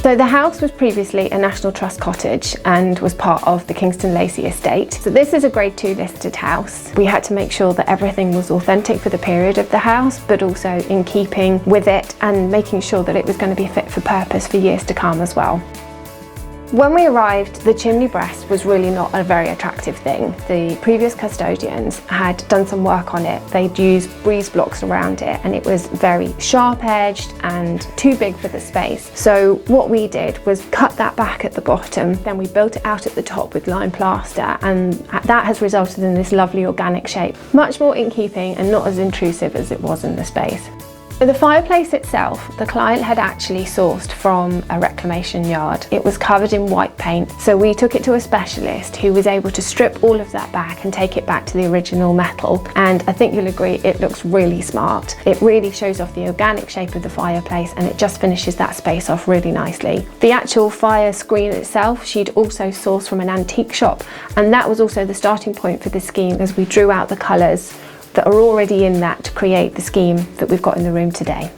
So the house was previously a National Trust cottage and was part of the Kingston Lacey estate. So this is a Grade 2 listed house. We had to make sure that everything was authentic for the period of the house, but also in keeping with it and making sure that it was going to be fit for purpose for years to come as well. When we arrived, the chimney breast was really not a very attractive thing. The previous custodians had done some work on it. They'd used breeze blocks around it and it was very sharp-edged and too big for the space. So what we did was cut that back at the bottom, then we built it out at the top with lime plaster, and that has resulted in this lovely organic shape. Much more in keeping and not as intrusive as it was in the space. The fireplace itself, the client had actually sourced from a reclamation yard. It was covered in white paint, so we took it to a specialist who was able to strip all of that back and take it back to the original metal. And I think you'll agree it looks really smart. It really shows off the organic shape of the fireplace and it just finishes that space off really nicely. The actual fire screen itself, she'd also sourced from an antique shop, and that was also the starting point for the scheme as we drew out the colours that are already in that to create the scheme that we've got in the room today.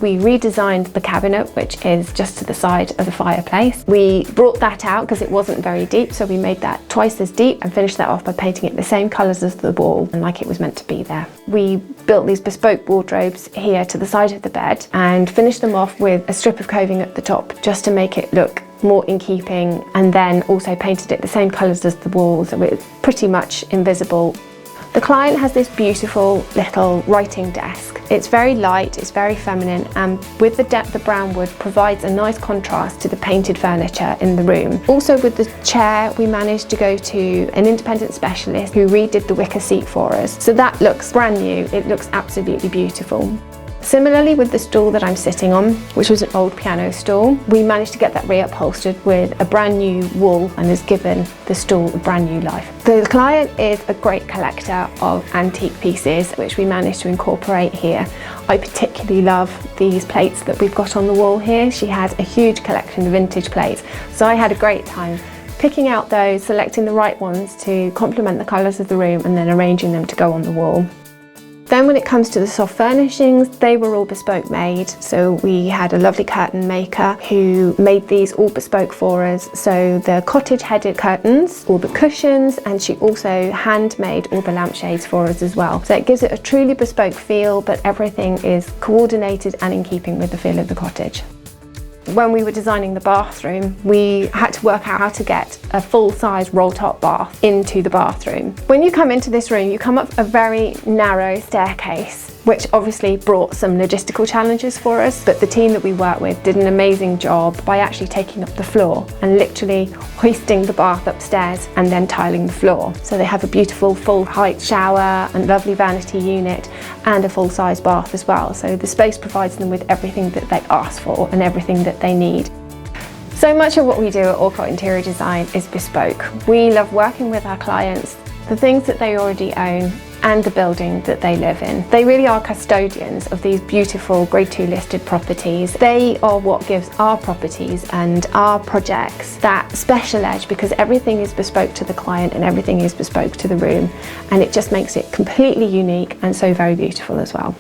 We redesigned the cabinet, which is just to the side of the fireplace. We brought that out because it wasn't very deep, so we made that twice as deep and finished that off by painting it the same colours as the wall and like it was meant to be there. We built these bespoke wardrobes here to the side of the bed and finished them off with a strip of coving at the top just to make it look more in keeping, and then also painted it the same colours as the walls so it's pretty much invisible. The client has this beautiful little writing desk. It's very light, it's very feminine, and with the depth of brown wood provides a nice contrast to the painted furniture in the room. Also with the chair, we managed to go to an independent specialist who redid the wicker seat for us. So that looks brand new, it looks absolutely beautiful. Similarly with the stool that I'm sitting on, which was an old piano stool, we managed to get that reupholstered with a brand new wool and has given the stool a brand new life. The client is a great collector of antique pieces, which we managed to incorporate here. I particularly love these plates that we've got on the wall here. She has a huge collection of vintage plates, so I had a great time picking out those, selecting the right ones to complement the colours of the room and then arranging them to go on the wall. Then when it comes to the soft furnishings, they were all bespoke made. So we had a lovely curtain maker who made these all bespoke for us. So the cottage headed curtains, all the cushions, and she also handmade all the lampshades for us as well. So it gives it a truly bespoke feel, but everything is coordinated and in keeping with the feel of the cottage. When we were designing the bathroom, we had to work out how to get a full-size roll-top bath into the bathroom. When you come into this room, you come up a very narrow staircase, which obviously brought some logistical challenges for us, but the team that we worked with did an amazing job by actually taking up the floor and literally hoisting the bath upstairs and then tiling the floor. So they have a beautiful full-height shower and lovely vanity unit and a full-size bath as well. So the space provides them with everything that they ask for and everything that they need. So much of what we do at Aucott Interior Design is bespoke. We love working with our clients, the things that they already own and the building that they live in. They really are custodians of these beautiful Grade 2 listed properties. They are what gives our properties and our projects that special edge, because everything is bespoke to the client and everything is bespoke to the room, and it just makes it completely unique and so very beautiful as well.